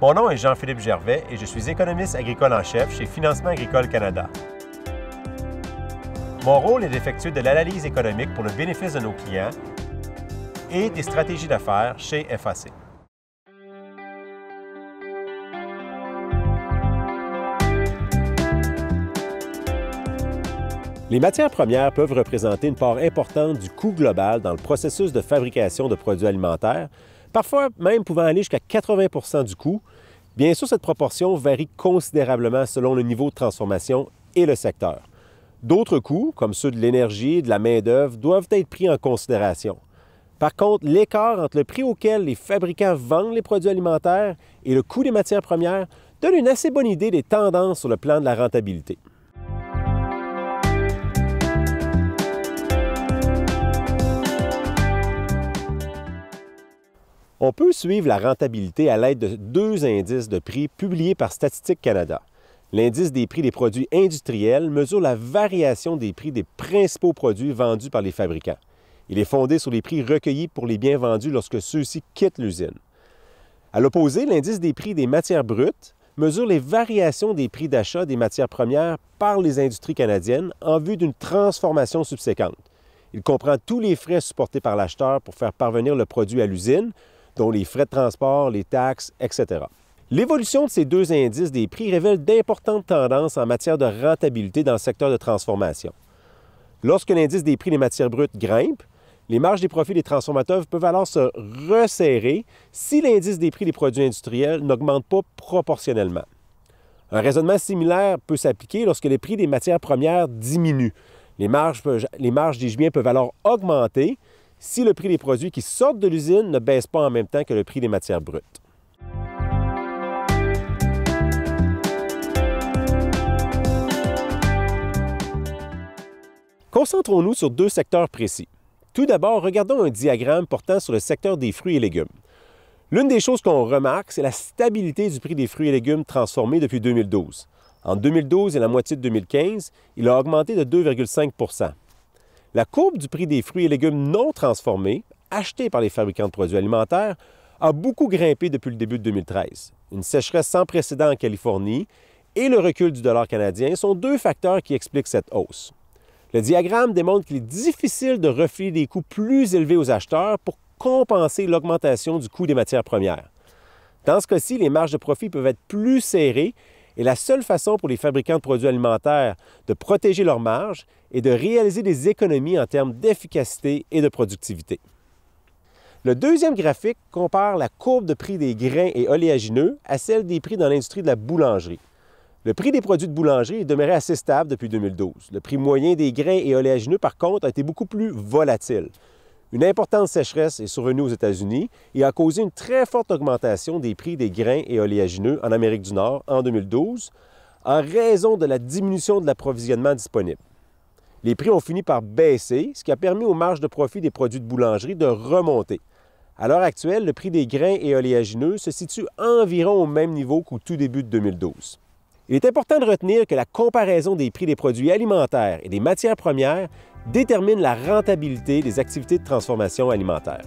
Mon nom est Jean-Philippe Gervais et je suis économiste agricole en chef chez Financement agricole Canada. Mon rôle est d'effectuer de l'analyse économique pour le bénéfice de nos clients et des stratégies d'affaires chez FAC. Les matières premières peuvent représenter une part importante du coût global dans le processus de fabrication de produits alimentaires, parfois même pouvant aller jusqu'à 80 du coût. Bien sûr, cette proportion varie considérablement selon le niveau de transformation et le secteur. D'autres coûts, comme ceux de l'énergie et de la main-d'œuvre, doivent être pris en considération. Par contre, l'écart entre le prix auquel les fabricants vendent les produits alimentaires et le coût des matières premières donne une assez bonne idée des tendances sur le plan de la rentabilité. On peut suivre la rentabilité à l'aide de deux indices de prix publiés par Statistique Canada. L'indice des prix des produits industriels mesure la variation des prix des principaux produits vendus par les fabricants. Il est fondé sur les prix recueillis pour les biens vendus lorsque ceux-ci quittent l'usine. À l'opposé, l'indice des prix des matières brutes mesure les variations des prix d'achat des matières premières par les industries canadiennes en vue d'une transformation subséquente. Il comprend tous les frais supportés par l'acheteur pour faire parvenir le produit à l'usine, dont les frais de transport, les taxes, etc. L'évolution de ces deux indices des prix révèle d'importantes tendances en matière de rentabilité dans le secteur de transformation. Lorsque l'indice des prix des matières brutes grimpe, les marges des profits des transformateurs peuvent alors se resserrer si l'indice des prix des produits industriels n'augmente pas proportionnellement. Un raisonnement similaire peut s'appliquer lorsque les prix des matières premières diminuent. Les marges des biens peuvent alors augmenter si le prix des produits qui sortent de l'usine ne baisse pas en même temps que le prix des matières brutes. Concentrons-nous sur deux secteurs précis. Tout d'abord, regardons un diagramme portant sur le secteur des fruits et légumes. L'une des choses qu'on remarque, c'est la stabilité du prix des fruits et légumes transformés depuis 2012. Entre 2012 et la moitié de 2015, il a augmenté de 2,5 %. La courbe du prix des fruits et légumes non transformés, achetés par les fabricants de produits alimentaires, a beaucoup grimpé depuis le début de 2013. Une sécheresse sans précédent en Californie et le recul du dollar canadien sont deux facteurs qui expliquent cette hausse. Le diagramme démontre qu'il est difficile de refiler des coûts plus élevés aux acheteurs pour compenser l'augmentation du coût des matières premières. Dans ce cas-ci, les marges de profit peuvent être plus serrées et la seule façon pour les fabricants de produits alimentaires de protéger leurs marges est de réaliser des économies en termes d'efficacité et de productivité. Le deuxième graphique compare la courbe de prix des grains et oléagineux à celle des prix dans l'industrie de la boulangerie. Le prix des produits de boulangerie est demeuré assez stable depuis 2012. Le prix moyen des grains et oléagineux, par contre, a été beaucoup plus volatile. Une importante sécheresse est survenue aux États-Unis et a causé une très forte augmentation des prix des grains et oléagineux en Amérique du Nord en 2012 en raison de la diminution de l'approvisionnement disponible. Les prix ont fini par baisser, ce qui a permis aux marges de profit des produits de boulangerie de remonter. À l'heure actuelle, le prix des grains et oléagineux se situe environ au même niveau qu'au tout début de 2012. Il est important de retenir que la comparaison des prix des produits alimentaires et des matières premières détermine la rentabilité des activités de transformation alimentaire.